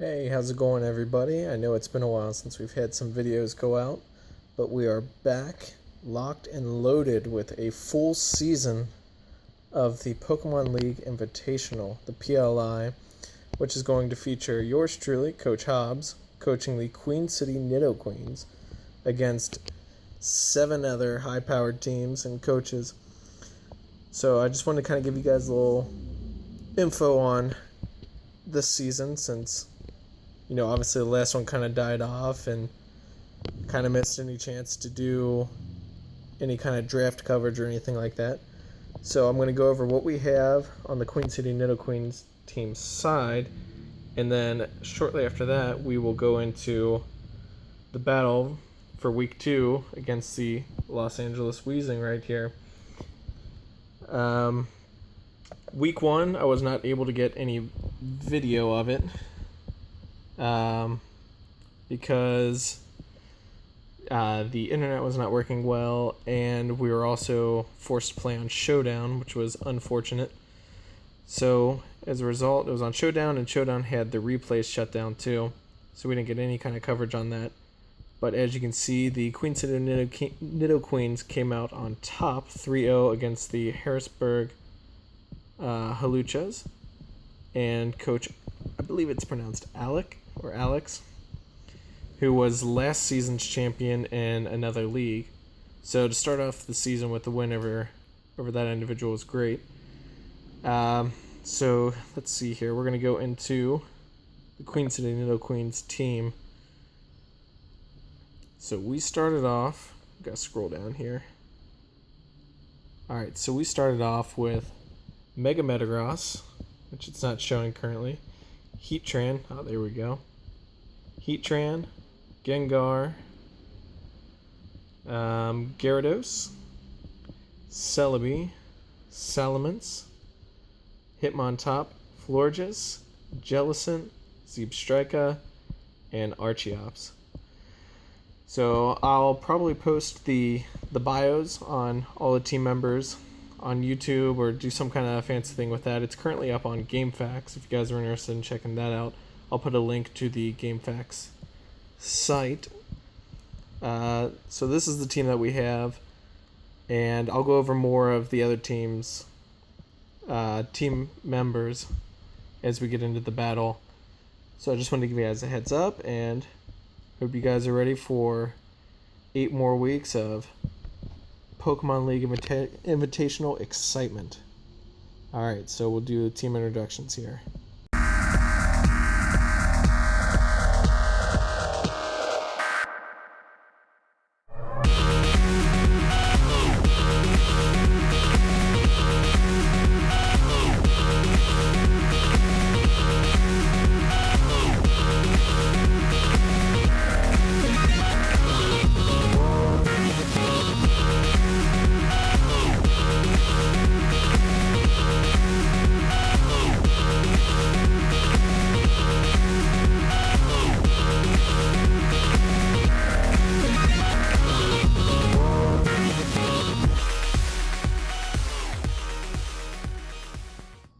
Hey, how's it going, everybody? I know it's been a while since we've had some videos go out, but we are back, locked and loaded with a full season of the Pokemon League Invitational, the PLI, which is going to feature yours truly, Coach Hobbs, coaching the Queen City Nidoqueens against 7 other high-powered teams and coaches. So I just wanted to kind of give you guys a little info on this season, since obviously the last one kind of died off and kind of missed any chance to do any kind of draft coverage or anything like that. So I'm going to go over what we have on the Queen City Nidoqueens team side, and then shortly after that we will go into the battle for week 2 against the Los Angeles Weezings right here. Week 1 I was not able to get any video of it because the internet was not working well, and we were also forced to play on Showdown, which was unfortunate. So as a result, it was on Showdown, and Showdown had the replays shut down too, so we didn't get any kind of coverage on that. But as you can see, the Queen City Nidoqueens came out on top 3-0 against the Harrisburg Haluchas, and Coach, I believe it's pronounced Alex, who was last season's champion in another league. So to start off the season with the win over that individual was great. So let's see here. We're going to go into the Queen City Nidoqueens team. So we started off, got to scroll down here. Alright, so we started off with Mega Metagross, which it's not showing currently. Heatran, oh there we go. Heatran, Gengar, Gyarados, Celebi, Salamence, Hitmontop, Florges, Jellicent, Zebstrika, and Archeops. So I'll probably post the bios on all the team members on YouTube, or do some kind of fancy thing with that. It's currently up on GameFAQs. If you guys are interested in checking that out, I'll put a link to the GameFAQs site. So this is the team that we have, and I'll go over more of the other teams' team members as we get into the battle. So I just wanted to give you guys a heads up, and hope you guys are ready for 8 more weeks of Pokemon League Invitational excitement. Alright, so we'll do team introductions here.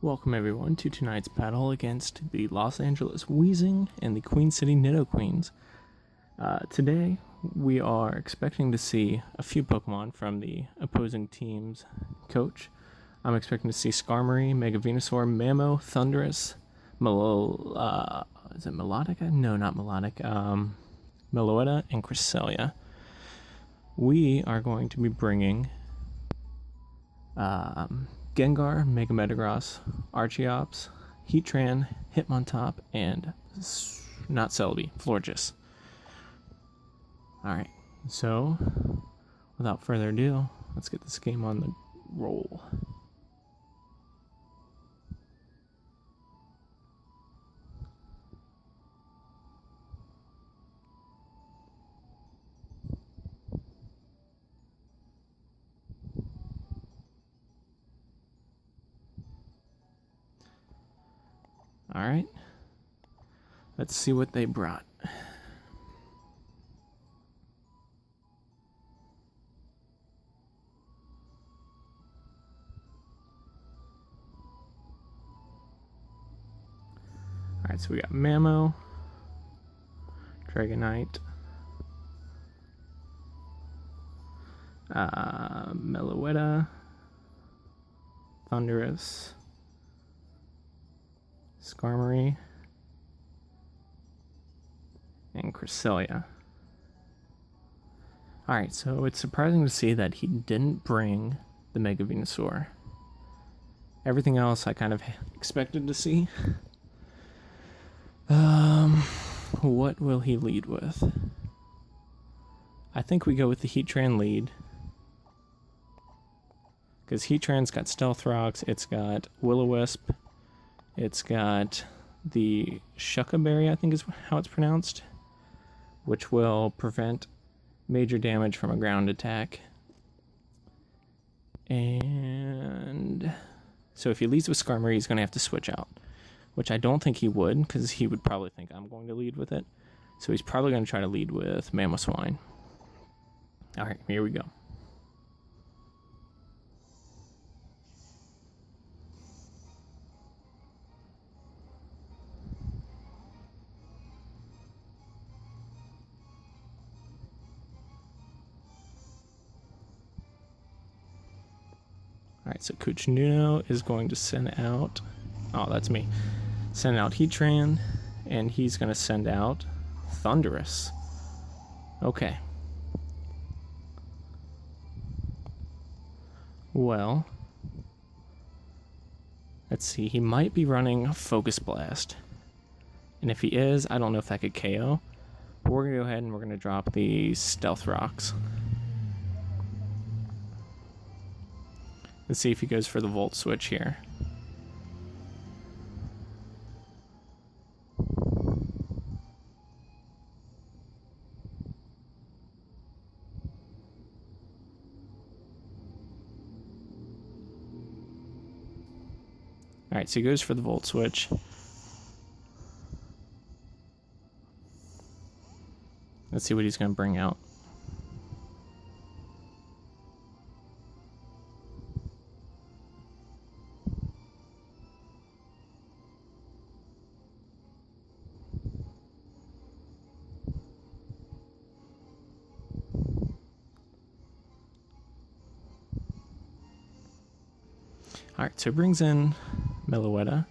Welcome everyone to tonight's battle against the Los Angeles Weezings and the Queen City Nidoqueens. Today we are expecting to see a few Pokemon from the opposing team's coach. I'm expecting to see Skarmory, Mega Venusaur, Mamo, Thundurus, is it Melodica? No, not Melodic. Meloetta and Cresselia. We are going to be bringing Gengar, Mega Metagross, Archeops, Heatran, Hitmontop, and not Celebi, Florges. Alright, so without further ado, let's get this game on the roll. Alright, let's see what they brought. Alright, so we got Mamo, Dragonite, Meloetta, Thundurus, Skarmory, and Cresselia. Alright, so it's surprising to see that he didn't bring the Mega Venusaur. Everything else I kind of expected to see. What will he lead with? I think we go with the Heatran lead. Because Heatran's got Stealth Rocks, it's got Will-O-Wisp, it's got the Shuckaberry, I think is how it's pronounced, which will prevent major damage from a ground attack. And so if he leads with Skarmory, he's going to have to switch out, which I don't think he would, because he would probably think I'm going to lead with it. So he's probably going to try to lead with Mamoswine. Alright, here we go. Alright, so Kuchinuno is going to send out... Oh, that's me. Send out Heatran, and he's going to send out Thundurus. Okay. Well, let's see. He might be running Focus Blast. And if he is, I don't know if that could KO. But we're going to go ahead and we're going to drop the Stealth Rocks. Let's see if he goes for the Volt Switch here. Alright, so he goes for the Volt Switch. Let's see what he's going to bring out. Alright, so it brings in Meloetta.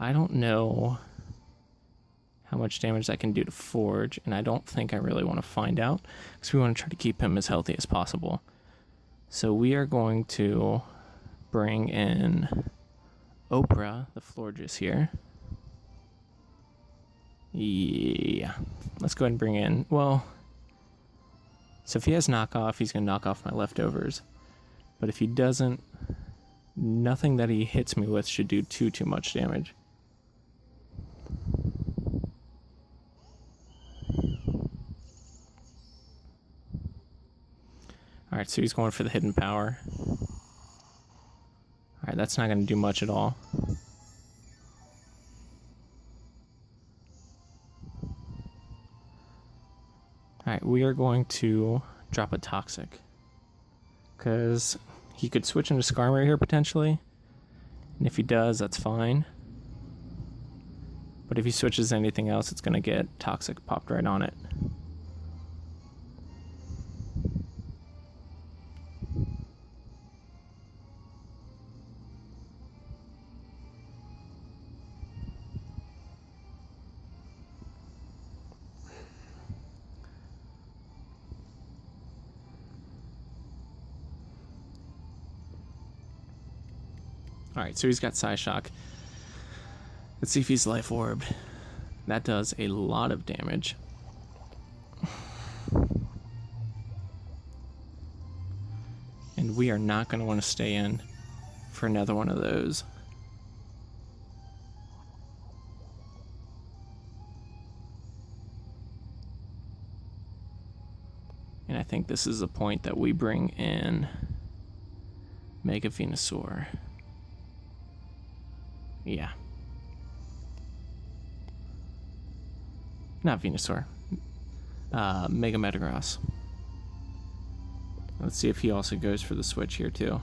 I don't know how much damage that can do to Forge, and I don't think I really want to find out, because we want to try to keep him as healthy as possible. So we are going to bring in Oprah, the Florges here. Yeah, let's go ahead and bring in, well, so if he has knockoff, he's going to knock off my leftovers. But if he doesn't, nothing that he hits me with should do too much damage. Alright, so he's going for the hidden power. Alright, that's not going to do much at all. Alright, we are going to drop a Toxic. Because he could switch into Skarmory here potentially. And if he does, that's fine. But if he switches to anything else, it's going to get Toxic popped right on it. Alright, so he's got Psyshock. Let's see if he's Life Orbed. That does a lot of damage. And we are not going to want to stay in for another one of those. And I think this is the point that we bring in Mega Venusaur. Yeah. Not Venusaur. Mega Metagross. Let's see if he also goes for the switch here too.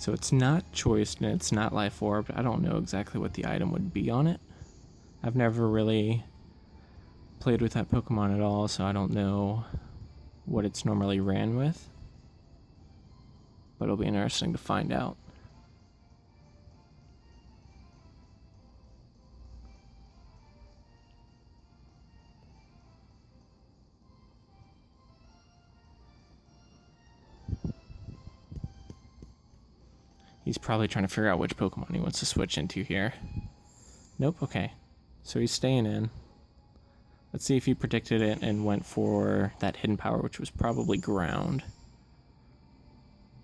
So it's not choiced and it's not life orbed. I don't know exactly what the item would be on it. I've never really played with that Pokemon at all, so I don't know what it's normally ran with. But it'll be interesting to find out. He's probably trying to figure out which Pokemon he wants to switch into here. Nope, okay. So he's staying in. Let's see if he predicted it and went for that hidden power, which was probably ground.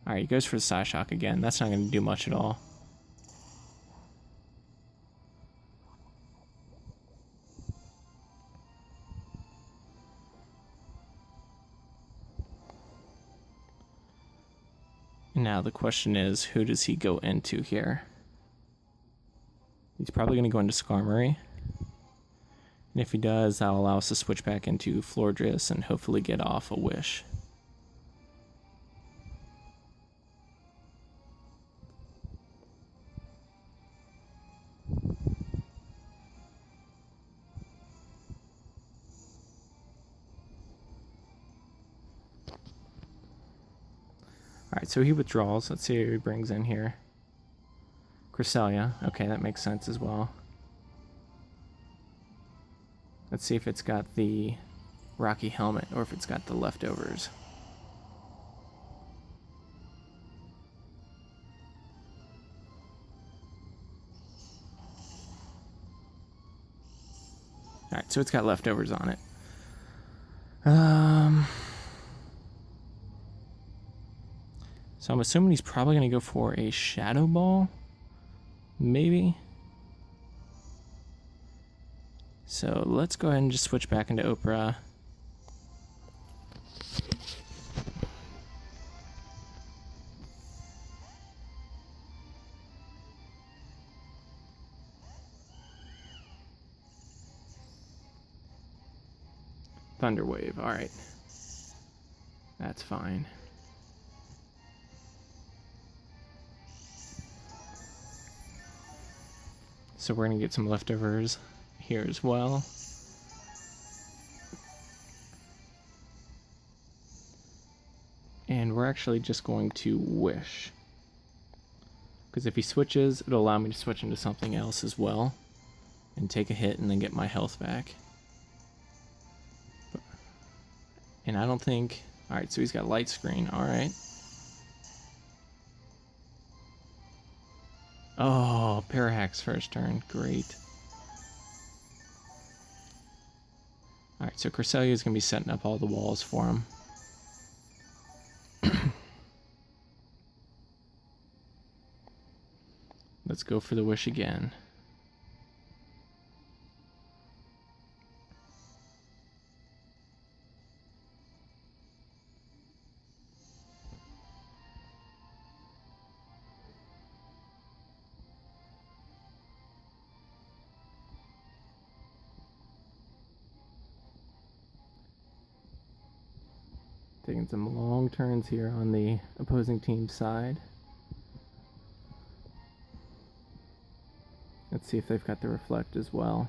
Alright, he goes for the Psyshock again. That's not going to do much at all. Now the question is, who does he go into here? He's probably going to go into Skarmory. And if he does, that'll allow us to switch back into Flordris and hopefully get off a Wish. Alright, so he withdraws. Let's see who he brings in here. Cresselia. Okay, that makes sense as well. Let's see if it's got the Rocky Helmet or if it's got the leftovers. Alright, so it's got leftovers on it. So I'm assuming he's probably going to go for a Shadow Ball. Maybe. So let's go ahead and just switch back into Oprah. Thunder Wave, alright. That's fine. So we're going to get some leftovers here as well. And we're actually just going to Wish. Because if he switches, it'll allow me to switch into something else as well. And take a hit and then get my health back. And I don't think... Alright, so he's got Light Screen. Alright. Oh, Parahack's first turn. Great. Alright, so Cresselia is going to be setting up all the walls for him. Let's go for the Wish again. Taking some long turns here on the opposing team's side. Let's see if they've got the Reflect as well.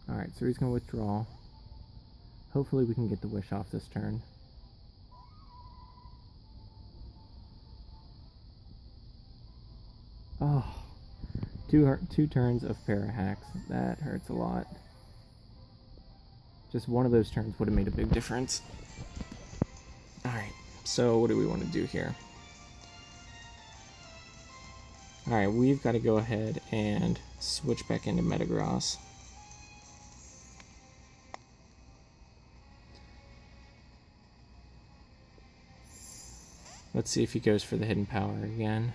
Alright, so he's going to withdraw. Hopefully we can get the Wish off this turn. Oh, two turns of Parahacks. That hurts a lot. Just one of those turns would have made a big difference. Alright, so what do we want to do here? Alright, we've got to go ahead and switch back into Metagross. Let's see if he goes for the hidden power again.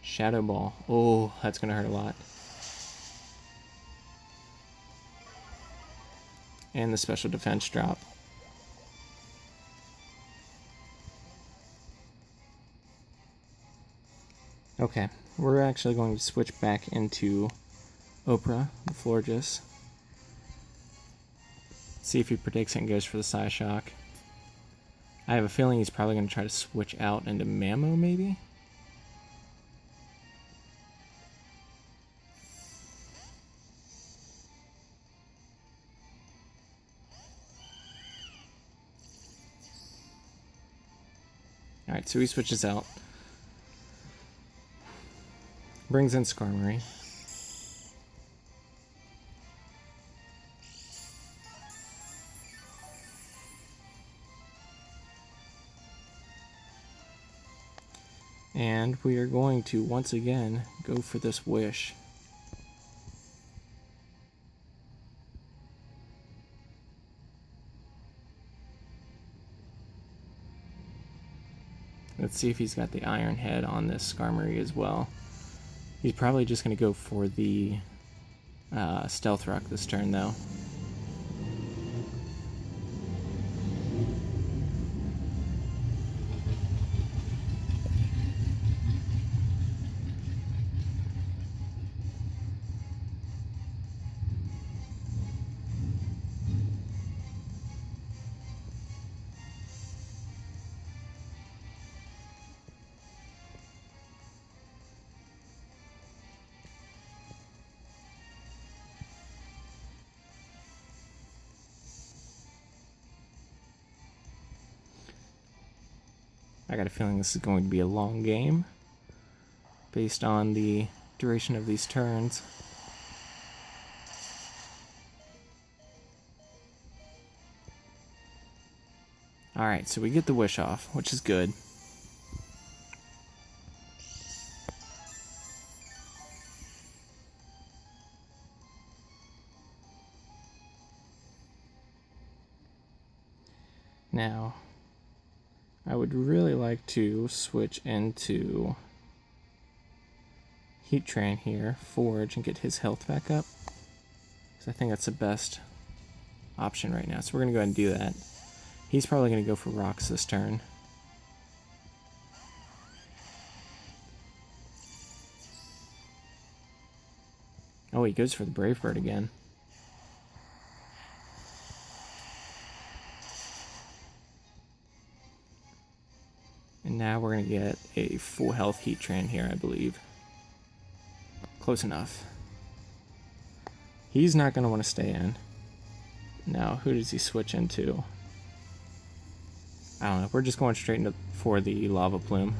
Shadow Ball. Oh, that's going to hurt a lot. And the special defense drop. Okay, we're actually going to switch back into Oprah, the Florges. See if he predicts it and goes for the Psyshock. I have a feeling he's probably going to try to switch out into Mammo, maybe? Alright, so he switches out. Brings in Skarmory. And we are going to, once again, go for this Wish. Let's see if he's got the Iron Head on this Skarmory as well. He's probably just going to go for the Stealth Rock this turn, though. I got a feeling this is going to be a long game based on the duration of these turns. Alright, so we get the Wish off, which is good. Now, I would really like to switch into Heatran here, Forge, and get his health back up. Because I think that's the best option right now. So we're going to go ahead and do that. He's probably going to go for Rocks this turn. Oh, he goes for the Brave Bird again. And now we're going to get a full health Heatran here, I believe. Close enough. He's not going to want to stay in. Now, who does he switch into? I don't know. We're just going straight into for the Lava Plume.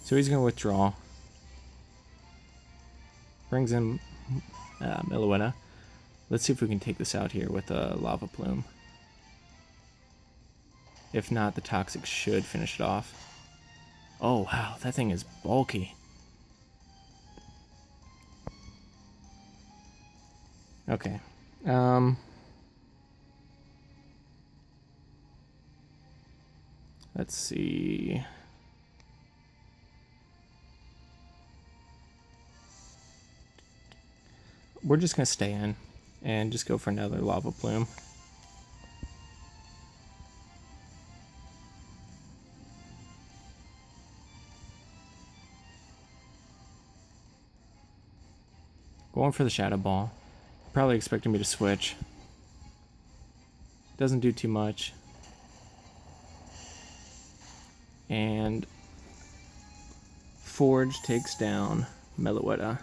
So he's going to withdraw. Brings in Meloetta. Let's see if we can take this out here with a Lava Plume. If not, the Toxic should finish it off. Oh, wow. That thing is bulky. Okay. Let's see. We're just going to stay in and just go for another Lava Plume. Going for the Shadow Ball. Probably expecting me to switch. Doesn't do too much. And Forge takes down Meloetta.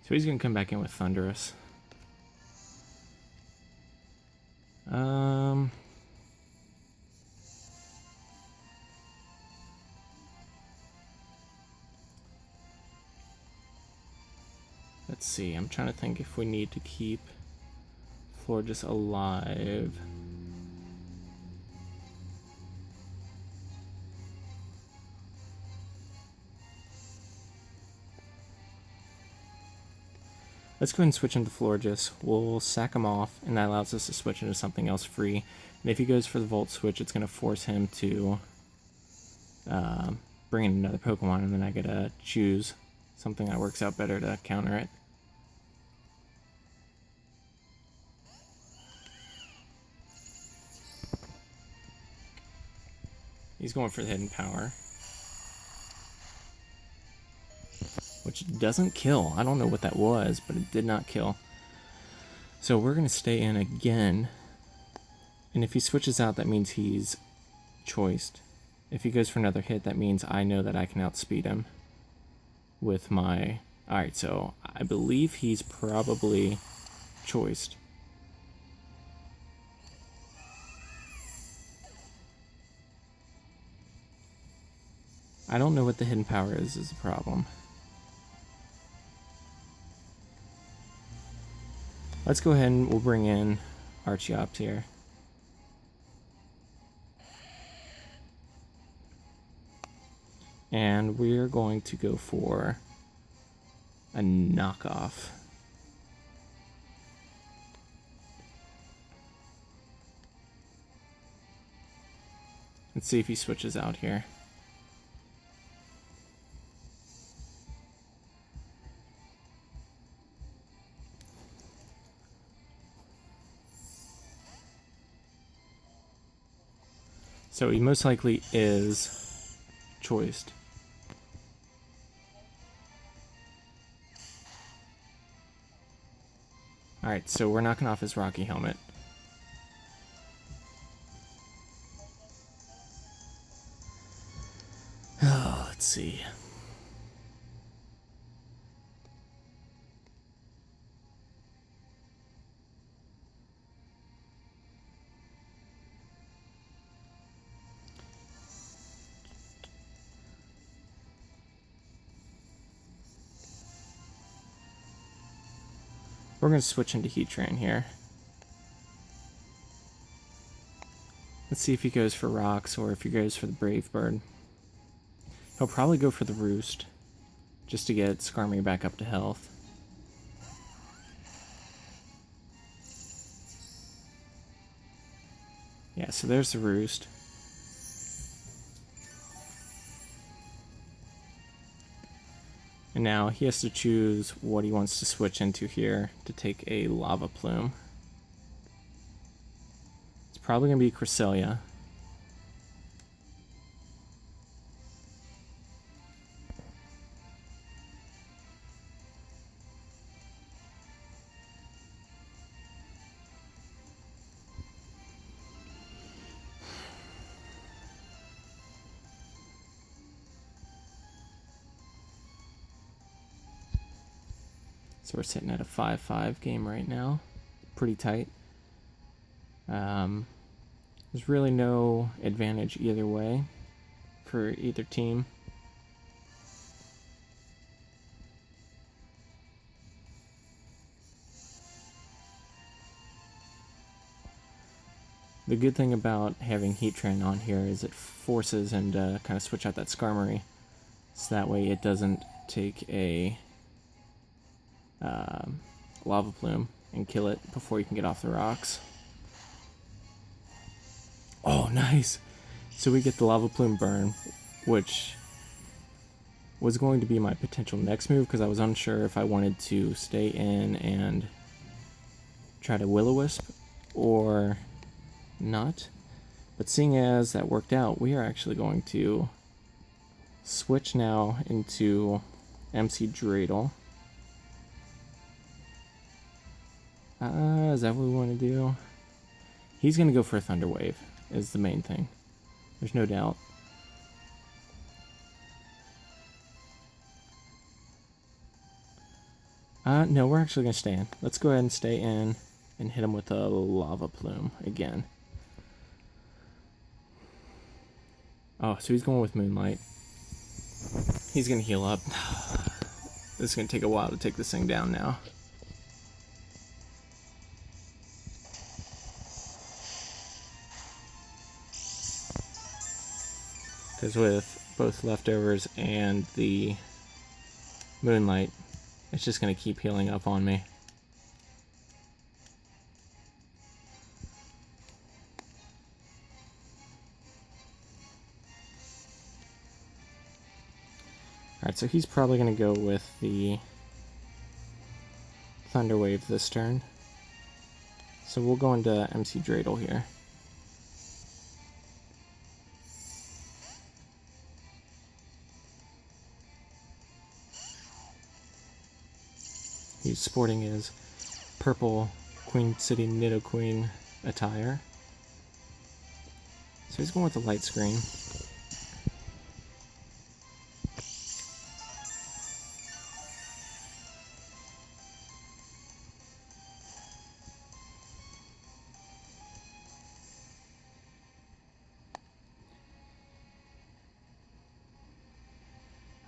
So he's going to come back in with Thundurus. Let's see, I'm trying to think if we need to keep Florges alive. Let's go ahead and switch into Florges. We'll sack him off, and that allows us to switch into something else free. And if he goes for the Volt Switch, it's going to force him to bring in another Pokemon, and then I get to choose something that works out better to counter it. He's going for the Hidden Power, which doesn't kill. I don't know what that was, but it did not kill. So we're going to stay in again. And if he switches out, that means he's choiced. If he goes for another hit, that means I know that I can outspeed him with my... Alright, so I believe he's probably choiced. I don't know what the Hidden Power is the problem. Let's go ahead and we'll bring in Archeops here. And we're going to go for a knockoff. Let's see if he switches out here. So he most likely is choiced. Alright, so we're knocking off his Rocky Helmet. Oh, let's see. We're going to switch into Heatran here. Let's see if he goes for rocks or if he goes for the Brave Bird. He'll probably go for the Roost, just to get Skarmory back up to health. Yeah, so there's the Roost. And now he has to choose what he wants to switch into here to take a Lava Plume. It's probably going to be Cresselia. So we're sitting at a 5-5 game right now. Pretty tight. There's really no advantage either way for either team. The good thing about having Heatran on here is it forces him to kind of switch out that Skarmory, so that way it doesn't take a Lava Plume and kill it before you can get off the rocks. Oh, nice! So we get the Lava Plume burn, which was going to be my potential next move because I was unsure if I wanted to stay in and try to Will-O-Wisp or not. But seeing as that worked out, we are actually going to switch now into MC Dreidel. Is that what we want to do? He's going to go for a Thunder Wave, is the main thing. There's no doubt. No, we're actually going to stay in. Let's go ahead and stay in and hit him with a Lava Plume again. Oh, so he's going with Moonlight. He's going to heal up. This is going to take a while to take this thing down now. Because with both leftovers and the moonlight, it's just going to keep healing up on me. Alright, so he's probably going to go with the Thunder Wave this turn. So we'll go into MC Dreidel here. He's sporting his purple Queen City Nidoqueen attire. So he's going with the light screen.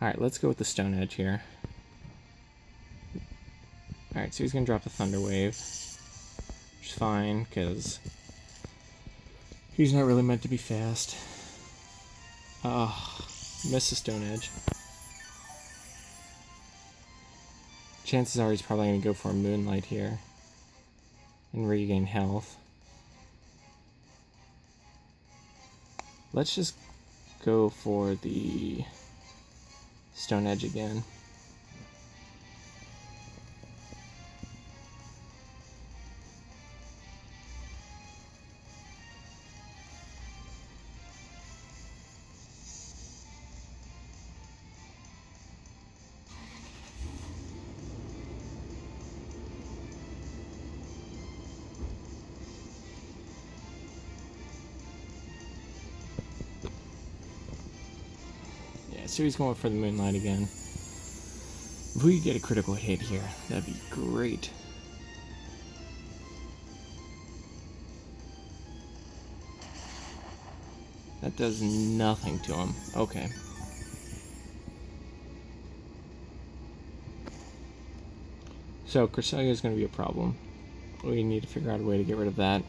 Alright, let's go with the Stone Edge here. Alright, so he's going to drop the Thunder Wave, which is fine, because he's not really meant to be fast. Oh, missed the Stone Edge. Chances are he's probably going to go for a Moonlight here and regain health. Let's just go for the Stone Edge again. So he's going for the Moonlight again. If we could get a critical hit here, that'd be great. That does nothing to him. Okay. So Cresselia is going to be a problem. We need to figure out a way to get rid of that.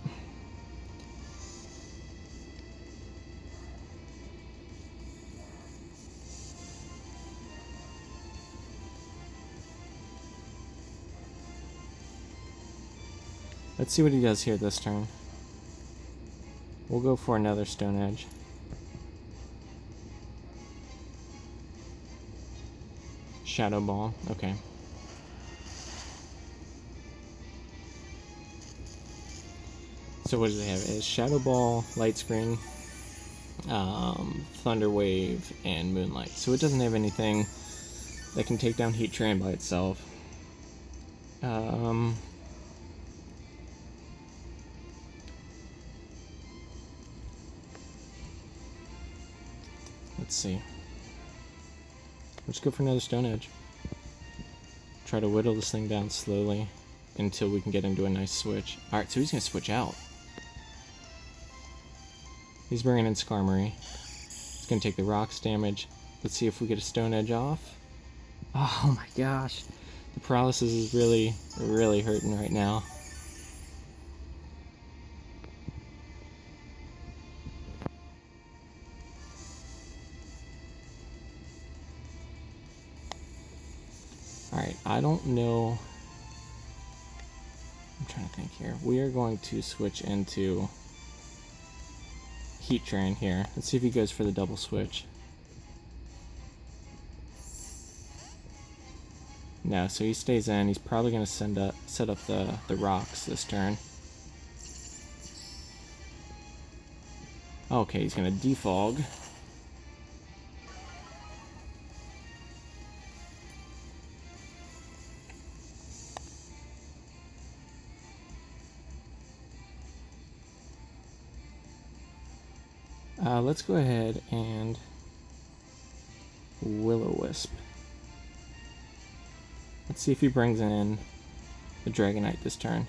Let's see what he does here this turn. We'll go for another Stone Edge. Shadow Ball, okay. So what does it have? It has Shadow Ball, Light Screen, Thunder Wave, and Moonlight. So it doesn't have anything that can take down Heat Train by itself. Let's see. Let's go for another Stone Edge. Try to whittle this thing down slowly until we can get into a nice switch. Alright, so he's going to switch out. He's bringing in Skarmory. He's going to take the rocks damage. Let's see if we get a Stone Edge off. Oh my gosh. The paralysis is really, really hurting right now. Alright, I don't know. I'm trying to think here. We are going to switch into Heat Train here. Let's see if he goes for the double switch. No, so he stays in. He's probably going to set up the rocks this turn. Okay, he's going to defog. Let's go ahead and Will-O-Wisp. Let's see if he brings in the Dragonite this turn.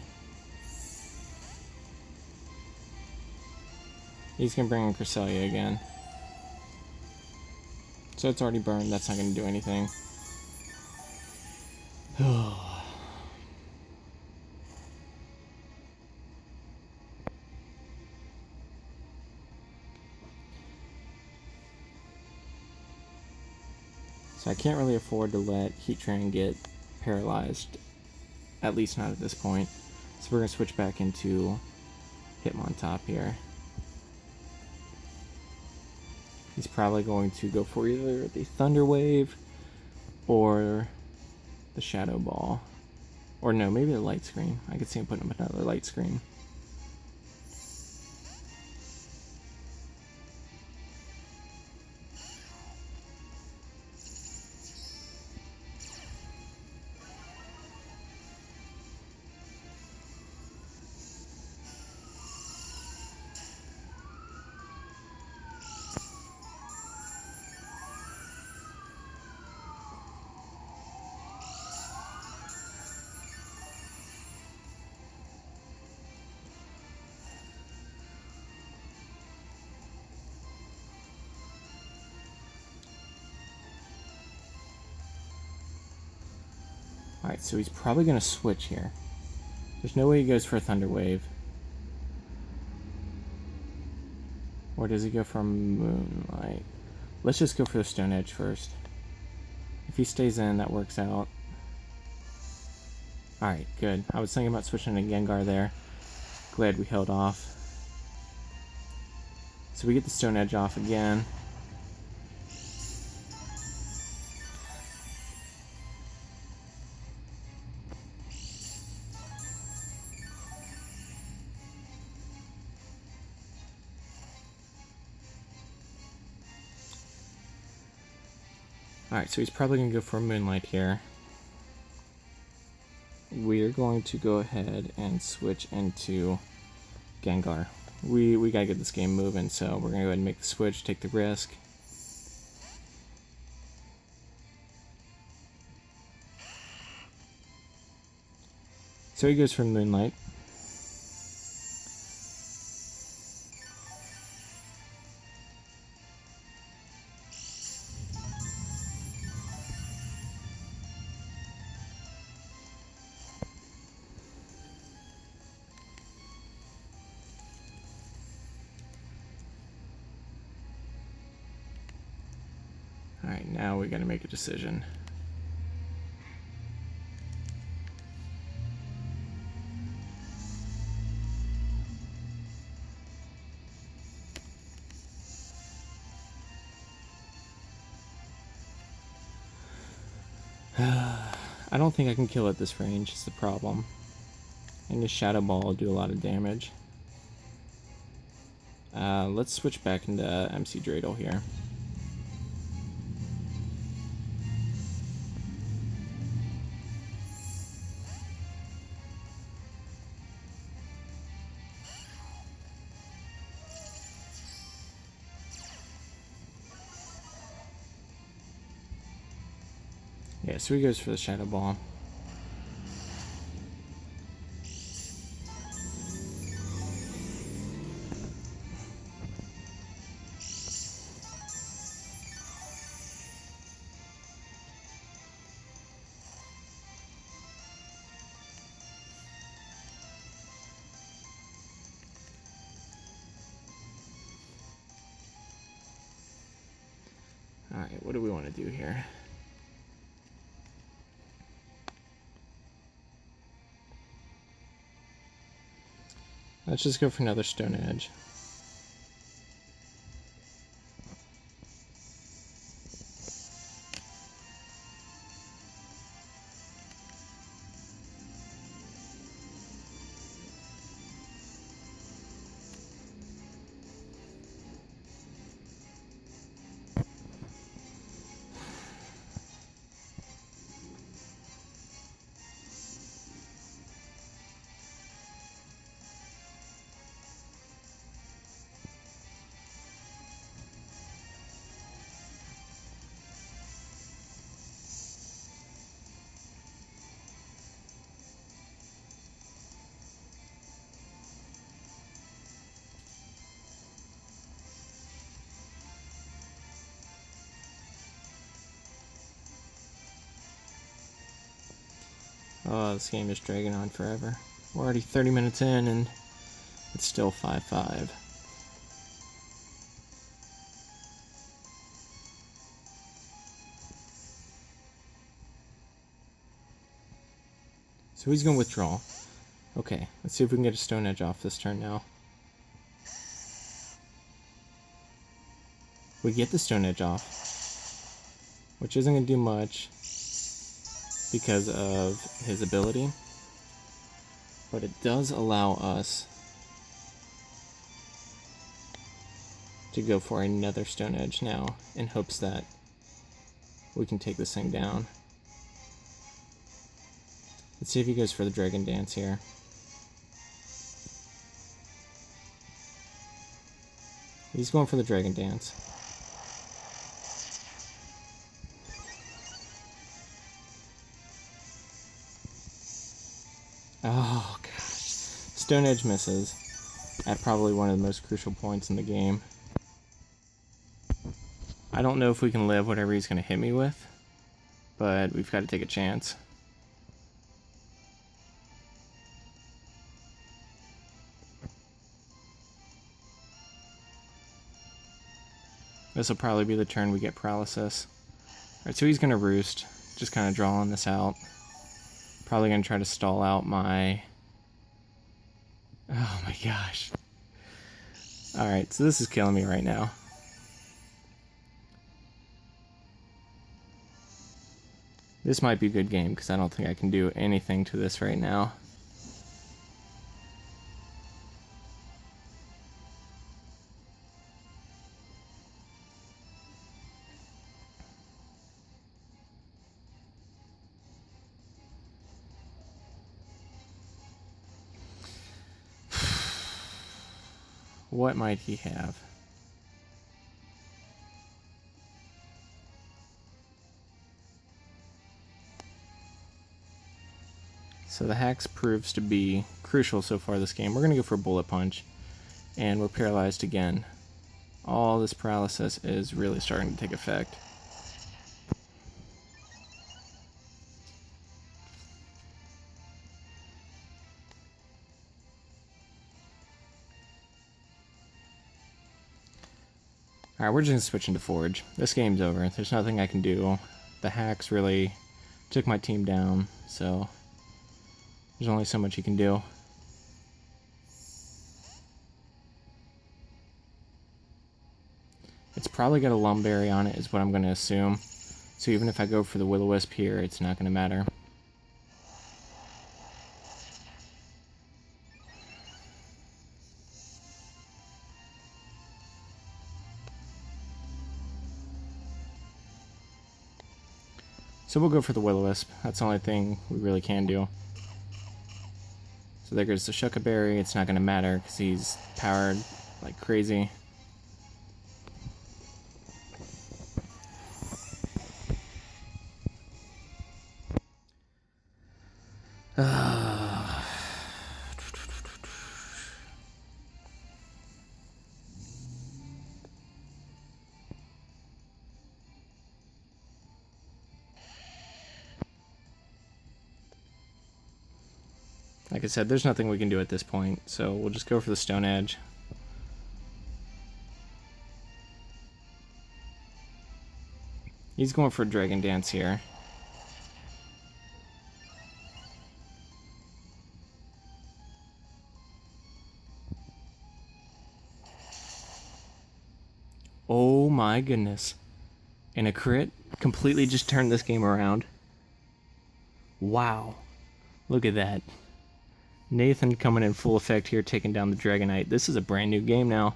He's going to bring in Cresselia again. So it's already burned, that's not going to do anything. So I can't really afford to let Heatran get paralyzed, at least not at this point. So we're going to switch back into Hitmontop here. He's probably going to go for either the Thunder Wave or the Shadow Ball. Or no, maybe the Light Screen. I could see him putting up another Light Screen. Alright, so he's probably going to switch here. There's no way he goes for a Thunder Wave. Or does he go for Moonlight? Let's just go for the Stone Edge first. If he stays in, that works out. Alright, good. I was thinking about switching to Gengar there. Glad we held off. So we get the Stone Edge off again. Alright, so he's probably going to go for Moonlight here. We're going to go ahead and switch into Gengar. We gotta get this game moving, so we're gonna go ahead and make the switch, take the risk. So he goes for Moonlight. Alright, now we gotta make a decision. I don't think I can kill at this range, is the problem. And the Shadow Ball will do a lot of damage. Let's switch back into MC Dreidel here. Yeah, so he goes for the Shadow Ball. Alright, what do we want to do here? Let's just go for another Stone Edge. Oh, this game is dragging on forever. We're already 30 minutes in and it's still 5-5. So he's going to withdraw. Okay, let's see if we can get a Stone Edge off this turn now. We get the Stone Edge off, which isn't going to do much because of his ability, but it does allow us to go for another Stone Edge now in hopes that we can take this thing down. Let's see if he goes for the Dragon Dance here. He's going for the Dragon Dance. Oh gosh. Stone Edge misses at probably one of the most crucial points in the game. I don't know if we can live whatever he's going to hit me with, but we've got to take a chance. This will probably be the turn we get paralysis. Alright, so he's going to roost, just kind of drawing this out. Probably going to try to stall out my... Oh my gosh. Alright, so this is killing me right now. This might be a good game, because I don't think I can do anything to this right now. What might he have? So the Hacks proves to be crucial so far this game. We're going to go for a Bullet Punch, and we're paralyzed again. All this paralysis is really starting to take effect. Alright, we're just going to switch into Forge. This game's over. There's nothing I can do. The Hacks really took my team down, so there's only so much you can do. It's probably got a Lumberry on it, is what I'm going to assume. So even if I go for the Will-O-Wisp here, it's not going to matter. So we'll go for the Will-O-Wisp. That's the only thing we really can do. So there goes the Shucka Berry. It's not going to matter because he's powered like crazy. Like I said, there's nothing we can do at this point, so we'll just go for the Stone Edge. He's going for a Dragon Dance here. Oh my goodness. And a crit completely just turned this game around. Wow. Look at that. Nathan coming in full effect here, taking down the Dragonite. This is a brand new game now.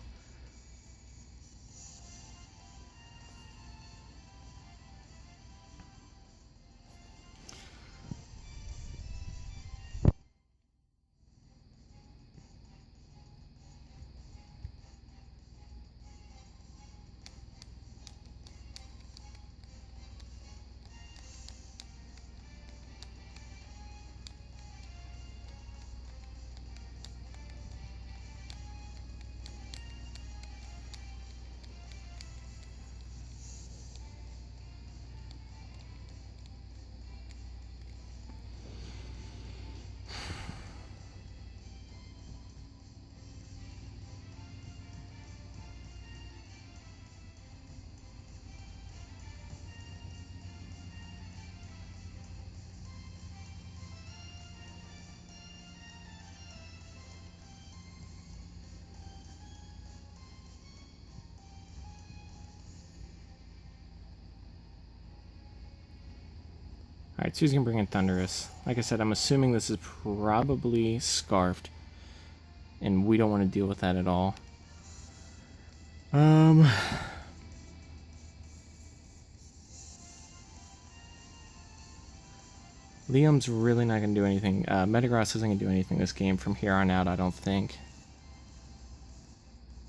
Alright, so he's going to bring in Thunderous. Like I said, I'm assuming this is probably Scarfed. And we don't want to deal with that at all. Liam's really not going to do anything. Metagross isn't going to do anything this game from here on out, I don't think.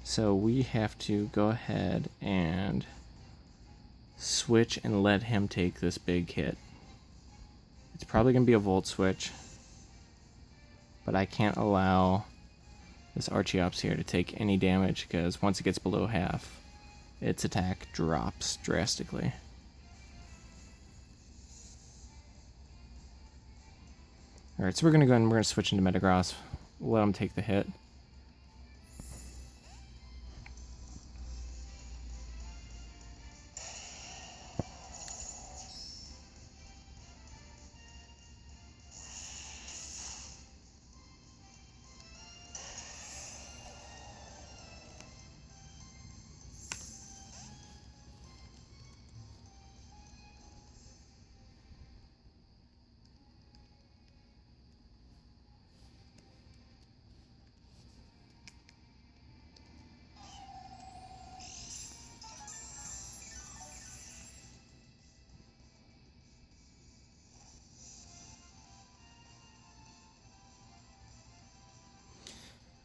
So we have to go ahead and switch and let him take this big hit. It's probably going to be a Volt Switch. But I can't allow this Archeops here to take any damage, because once it gets below half, its attack drops drastically. Alright, so we're going to go ahead and we're going to switch into Metagross. Let him take the hit.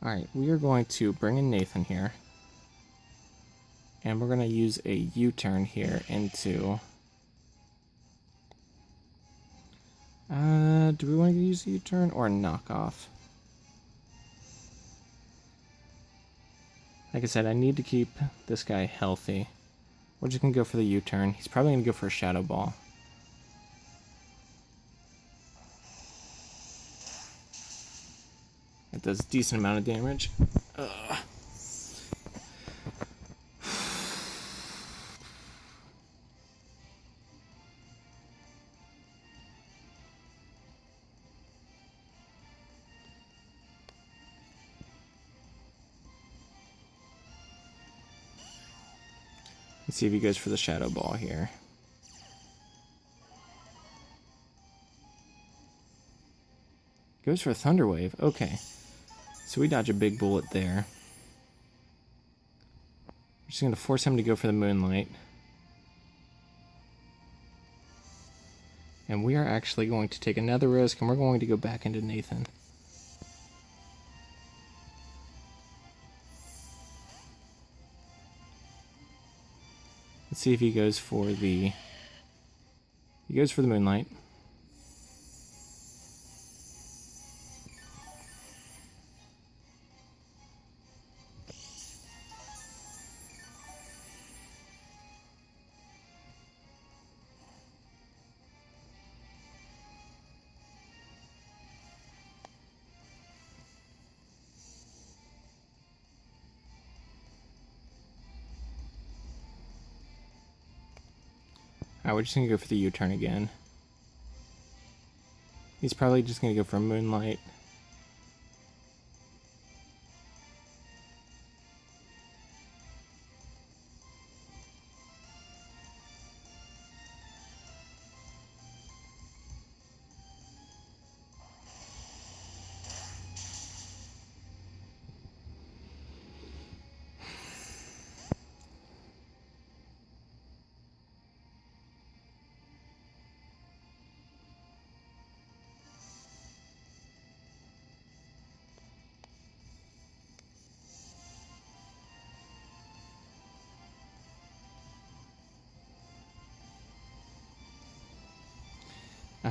Alright, we are going to bring in Nathan here. And we're going to use a U-turn here into... do we want to use a U-turn or a knockoff? Like I said, I need to keep this guy healthy. We're just going to go for the U-turn. He's probably going to go for a Shadow Ball. It does a decent amount of damage. Ugh. Let's see if he goes for the Shadow Ball here. Goes for a Thunder Wave. Okay. So we dodge a big bullet there. We're just going to force him to go for the Moonlight. And we are actually going to take another risk, and we're going to go back into Nathan. Let's see if he goes for the... He goes for the Moonlight. Alright, we're just going to go for the U-turn again. He's probably just going to go for a Moonlight.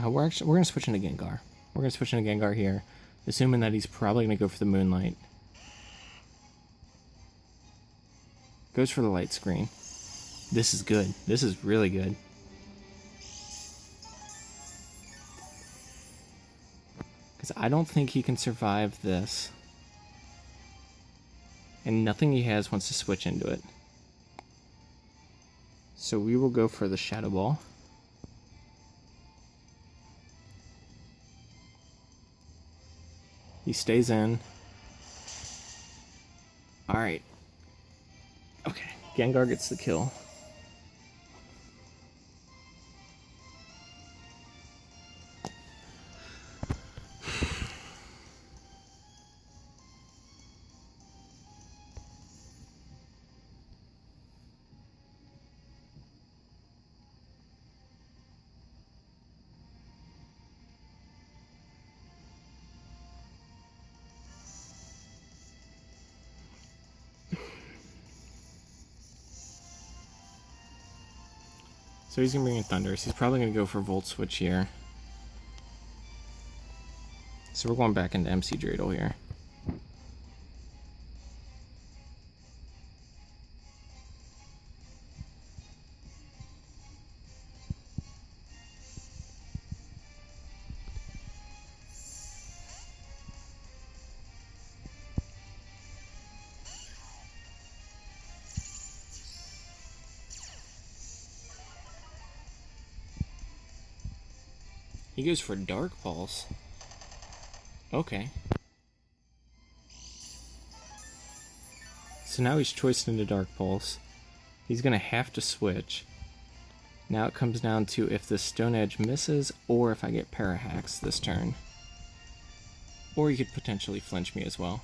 We're going to switch into Gengar. We're going to switch into Gengar here, assuming that he's probably going to go for the Moonlight. Goes for the Light Screen. This is good. This is really good. Because I don't think he can survive this. And nothing he has wants to switch into it. So we will go for the Shadow Ball. He stays in. Alright. Okay, Gengar gets the kill. So he's going to bring in Thundurus. He's probably going to go for Volt Switch here. So we're going back into MC Dreidel here. He goes for Dark Pulse. Okay. So now he's choiced into Dark Pulse. He's going to have to switch. Now it comes down to if the Stone Edge misses or if I get Parahax this turn. Or you could potentially flinch me as well.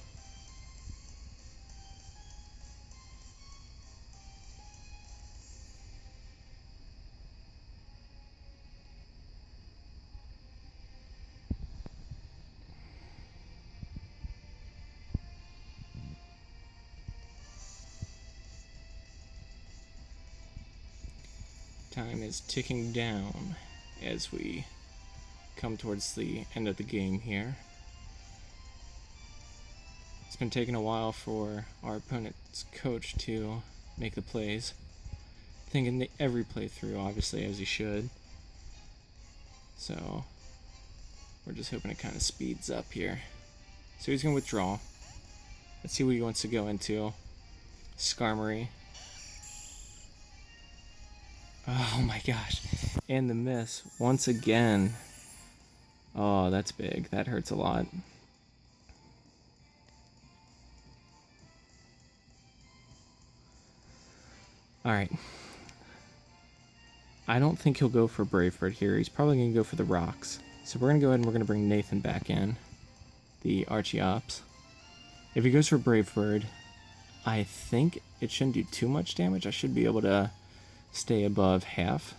Time is ticking down as we come towards the end of the game here. It's been taking a while for our opponent's coach to make the plays. Thinking every playthrough, obviously, as he should. So, we're just hoping it kind of speeds up here. So he's going to withdraw. Let's see what he wants to go into. Skarmory. Oh my gosh. And the miss once again. Oh, that's big. That hurts a lot. Alright. I don't think he'll go for Brave Bird here. He's probably going to go for the rocks. So we're going to go ahead and we're going to bring Nathan back in. The Archeops. If he goes for Brave Bird, I think it shouldn't do too much damage. I should be able to stay above half.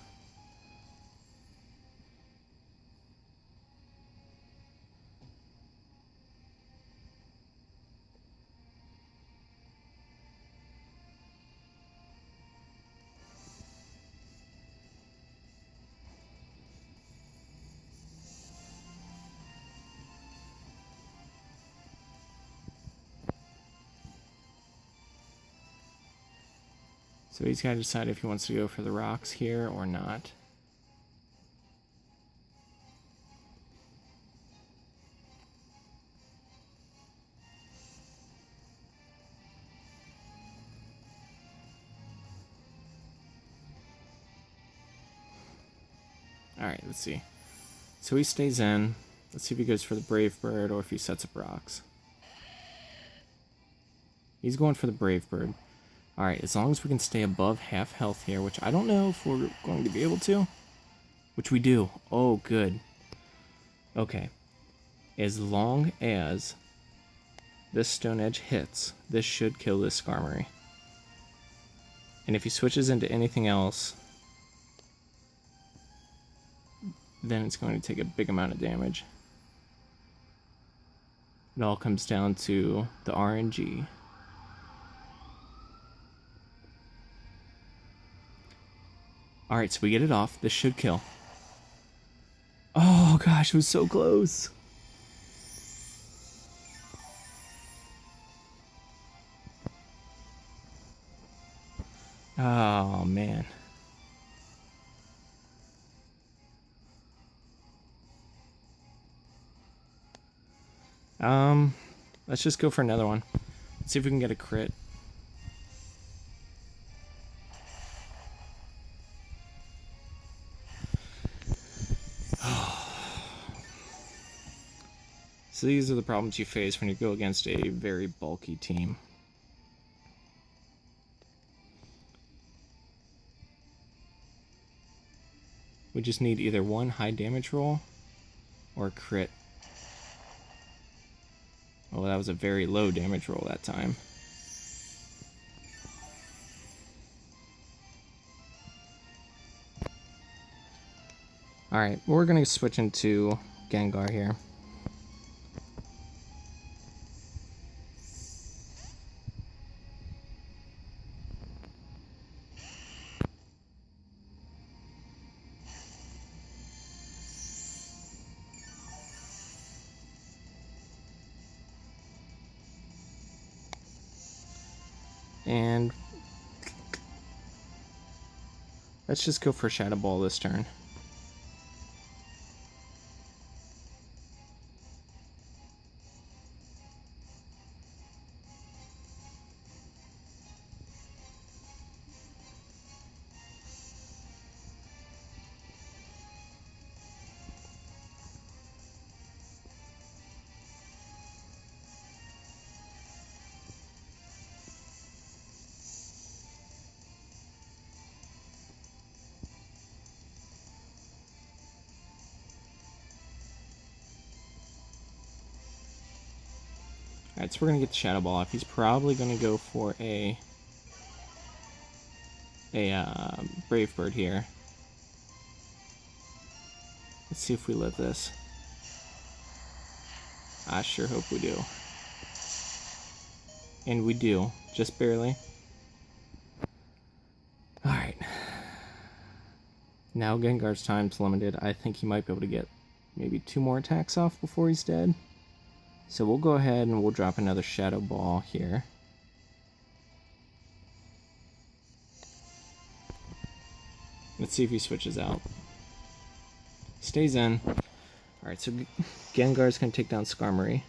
So he's got to decide if he wants to go for the rocks here or not. Alright, let's see. So he stays in. Let's see if he goes for the Brave Bird or if he sets up rocks. He's going for the Brave Bird. Alright, as long as we can stay above half health here, which I don't know if we're going to be able to. Which we do. Oh, good. Okay. As long as this Stone Edge hits, this should kill this Skarmory. And if he switches into anything else, then it's going to take a big amount of damage. It all comes down to the RNG. Alright, so we get it off. This should kill. Oh gosh, it was so close. Oh man. Let's just go for another one. Let's see if we can get a crit. So these are the problems you face when you go against a very bulky team. We just need either one high damage roll or a crit. Oh, that was a very low damage roll that time. Alright, we're going to switch into Gengar here. And let's just go for Shadow Ball this turn. Alright, so we're going to get the Shadow Ball off. He's probably going to go for a Brave Bird here. Let's see if we live this. I sure hope we do. And we do, just barely. Alright. Now Gengar's time's limited. I think he might be able to get maybe 2 more attacks off before he's dead. So we'll go ahead and we'll drop another Shadow Ball here. Let's see if he switches out. Stays in. Alright, so Gengar's going to take down Skarmory.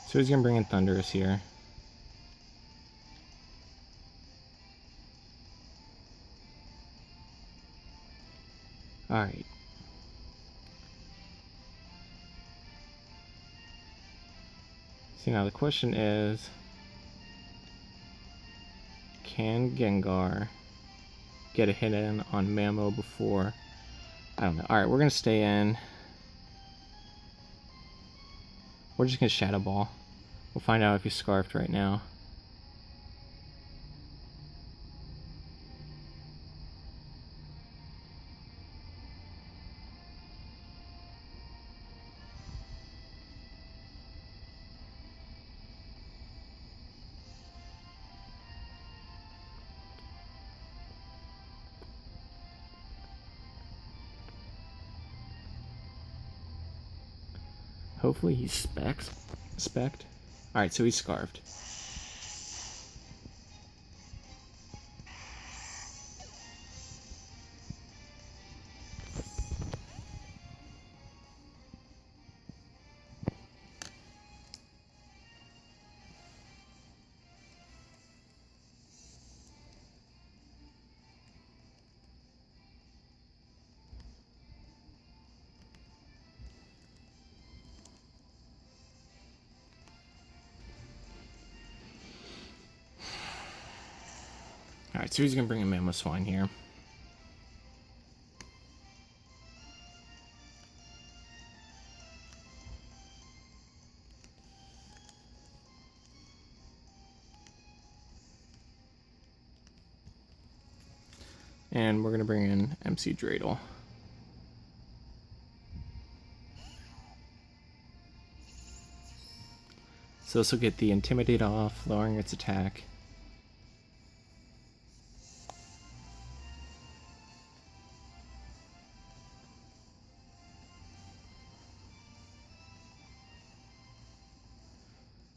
So he's going to bring in Thundurus here. Alright. See, now the question is, can Gengar get a hit in on Mamo before? I don't know. Alright, we're going to stay in. We're just going to Shadow Ball. We'll find out if he's Scarfed right now. Hopefully he's spec'd. Alright, so he's Scarfed. Alright, so he's going to bring in Mamoswine here. And we're going to bring in MC Dreidel. So this will get the Intimidate off, lowering its attack.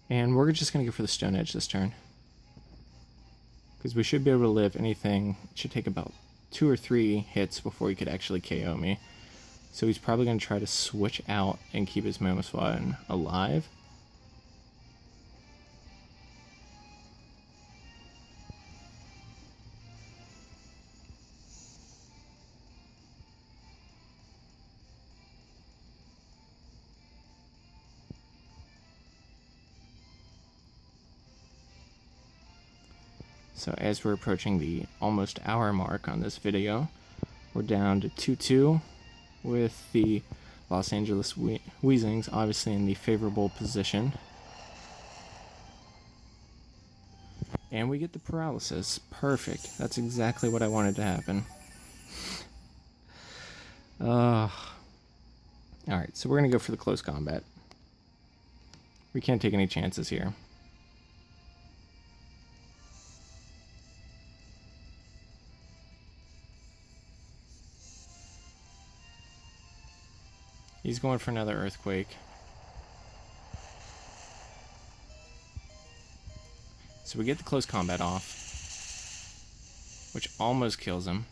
And we're just going to go for the Stone Edge this turn. Because we should be able to live anything. It should take about 2 or 3 hits before he could actually KO me. So he's probably going to try to switch out and keep his Mamoswine alive. So as we're approaching the almost hour mark on this video, we're down to 2-2 with the Los Angeles Weezings obviously in the favorable position. And we get the paralysis. Perfect. That's exactly what I wanted to happen. Alright, so we're going to go for the close combat. We can't take any chances here. He's going for another earthquake. So we get the close combat off, which almost kills him.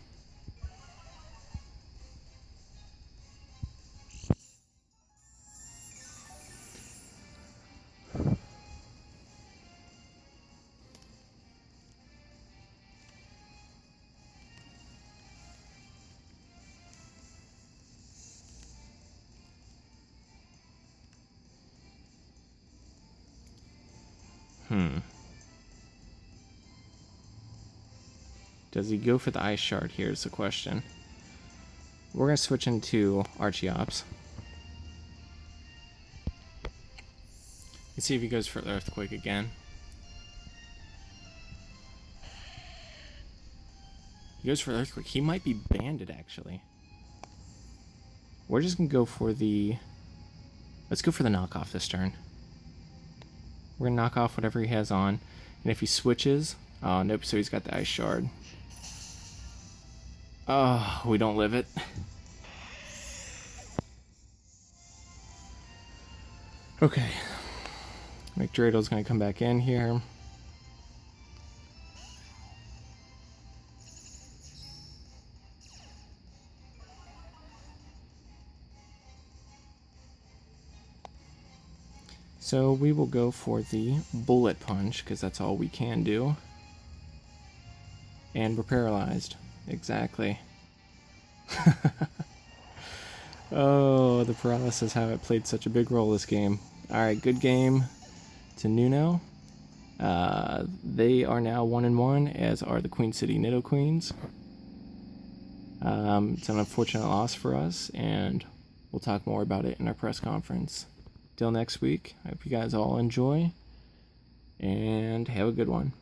Does he go for the ice shard? Here's the question. We're going to switch into Archeops. Let's see if he goes for the earthquake again. He goes for the earthquake. He might be banded, actually. We're just going to go for the... Let's go for the knockoff this turn. We're going to knock off whatever he has on. And if he switches... Oh, nope, so he's got the ice shard. Oh, we don't live it. Okay. McDradle's going to come back in here. So we will go for the bullet punch, because that's all we can do. And we're paralyzed. Exactly. Oh, the paralysis habit played such a big role this game. Alright, good game to Nuno. They are now 1-1, as are the Queen City Nidoqueens. It's an unfortunate loss for us, and we'll talk more about it in our press conference. Till next week, I hope you guys all enjoy, and have a good one.